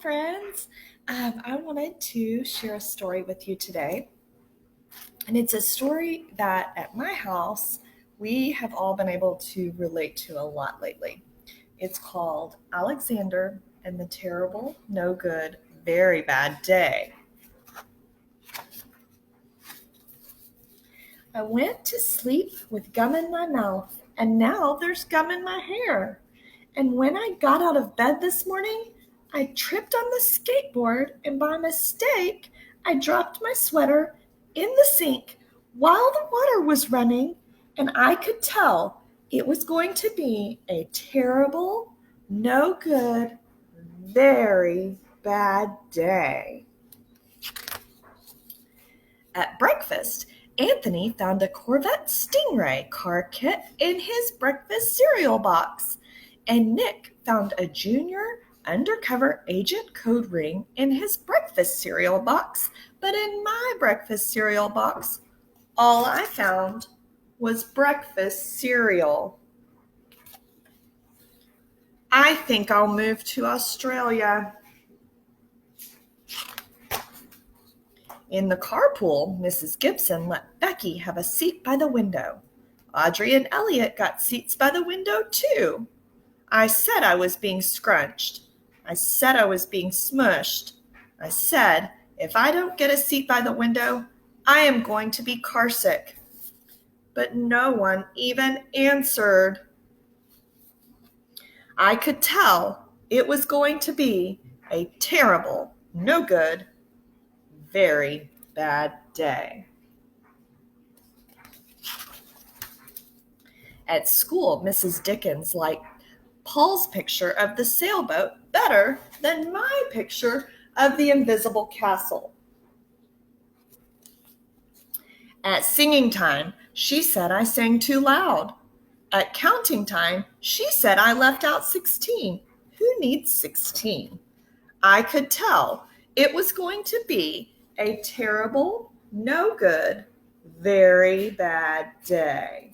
friends. I wanted to share a story with you today. And it's a story that at my house we have all been able to relate to a lot lately. It's called Alexander and the Terrible, No Good, Very Bad Day. I went to sleep with gum in my mouth, and now there's gum in my hair. And when I got out of bed this morning, I tripped on the skateboard, and by mistake, I dropped my sweater in the sink while the water was running, and I could tell it was going to be a terrible, no good, very bad day. At breakfast, Anthony found a Corvette Stingray car kit in his breakfast cereal box, and Nick found a junior undercover agent code ring in his breakfast cereal box. But in my breakfast cereal box, all I found was breakfast cereal. I think I'll move to Australia. In the carpool, Mrs. Gibson let Becky have a seat by the window. Audrey and Elliot got seats by the window, too. I said I was being scrunched. I said I was being smushed. I said, if I don't get a seat by the window, I am going to be carsick. But no one even answered. I could tell it was going to be a terrible, no good, very bad day. At school, Mrs. Dickens liked Paul's picture of the sailboat better than my picture of the invisible castle. At singing time, she said I sang too loud. At counting time, she said I left out 16. Who needs 16? I could tell it was going to be a terrible, no good, very bad day.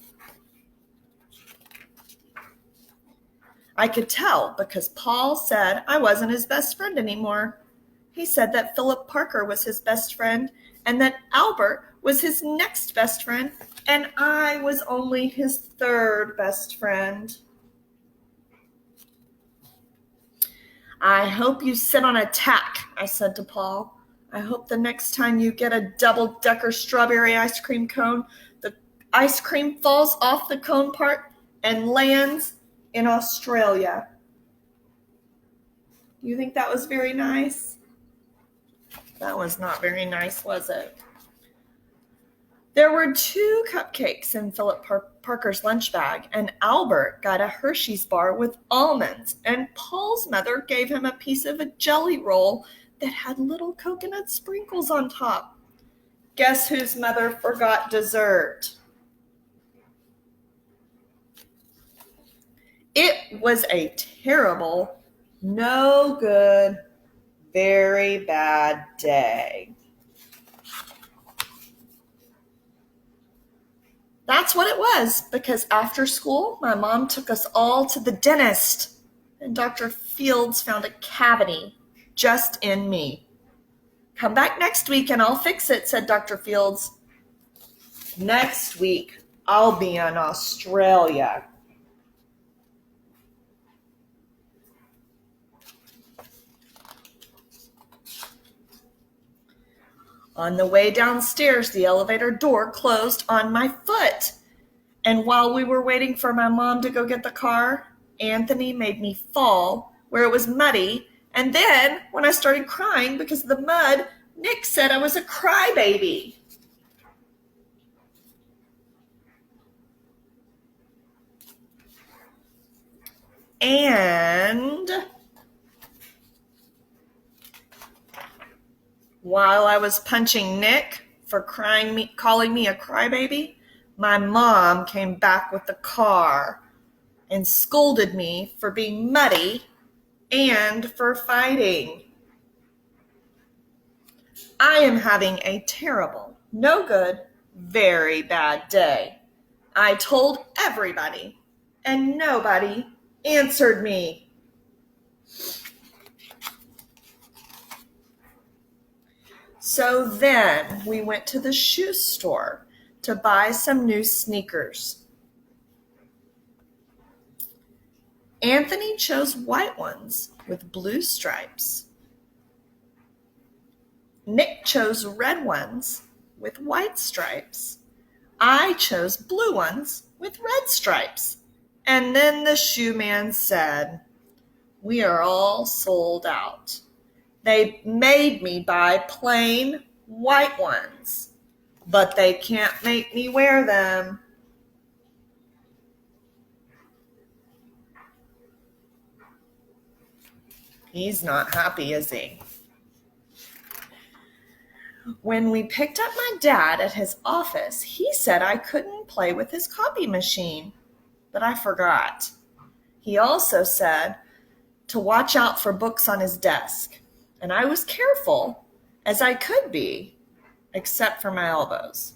I could tell because Paul said I wasn't his best friend anymore. He said that Philip Parker was his best friend and that Albert was his next best friend, and I was only his third best friend. I hope you sit on a tack, I said to Paul. I hope the next time you get a double-decker strawberry ice cream cone, the ice cream falls off the cone part and lands in Australia. You think that was very nice? That was not very nice, was it? There were 2 cupcakes in Philip Parker's lunch bag, and Albert got a Hershey's bar with almonds, and Paul's mother gave him a piece of a jelly roll that had little coconut sprinkles on top. Guess whose mother forgot dessert? It was a terrible, no good, very bad day. That's what it was, because after school, my mom took us all to the dentist, and Dr. Fields found a cavity just in me. Come back next week and I'll fix it, said Dr. Fields. Next week, I'll be in Australia. On the way downstairs, the elevator door closed on my foot. And while we were waiting for my mom to go get the car, Anthony made me fall where it was muddy. And then, when I started crying because of the mud, Nick said I was a crybaby. And while I was punching Nick for calling me a crybaby, my mom came back with the car and scolded me for being muddy and for fighting. I am having a terrible, no good, very bad day. I told everybody, and nobody answered me. So then we went to the shoe store to buy some new sneakers. Anthony chose white ones with blue stripes. Nick chose red ones with white stripes. I chose blue ones with red stripes. And then the shoe man said, "We are all sold out. They made me buy plain white ones, but they can't make me wear them." He's not happy, is he? When we picked up my dad at his office, he said I couldn't play with his copy machine, but I forgot. He also said to watch out for books on his desk, and I was careful, as I could be, except for my elbows.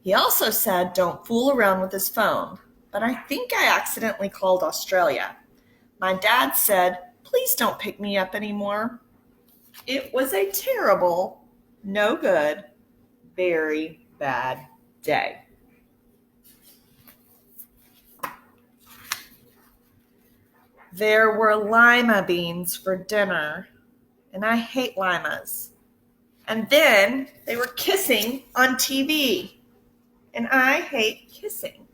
He also said don't fool around with his phone, but I think I accidentally called Australia. My dad said, "Please don't pick me up anymore." It was a terrible, no good, very bad day. There were lima beans for dinner, and I hate limas. And then they were kissing on TV, and I hate kissing.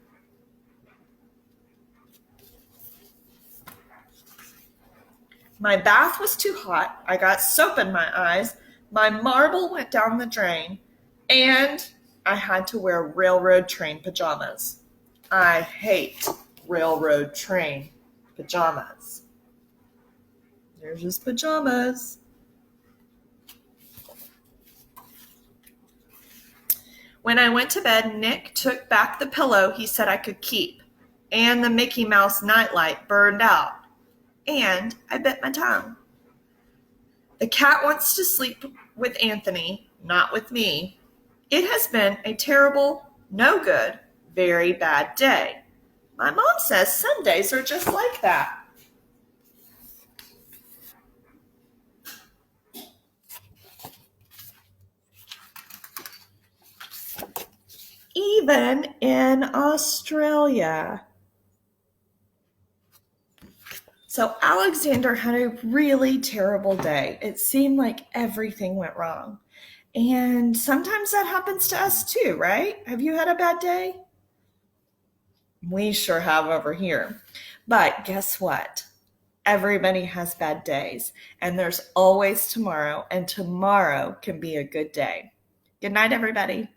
My bath was too hot. I got soap in my eyes. My marble went down the drain, and I had to wear railroad train pajamas. I hate railroad train pajamas. There's his pajamas. When I went to bed, Nick took back the pillow he said I could keep, and the Mickey Mouse nightlight burned out, and I bit my tongue. The cat wants to sleep with Anthony, not with me. It has been a terrible, no good, very bad day. My mom says some days are just like that. Even in Australia. So Alexander had a really terrible day. It seemed like everything went wrong. And sometimes that happens to us too, right? Have you had a bad day? We sure have over here. But guess what? Everybody has bad days, and there's always tomorrow, and tomorrow can be a good day. Good night, everybody.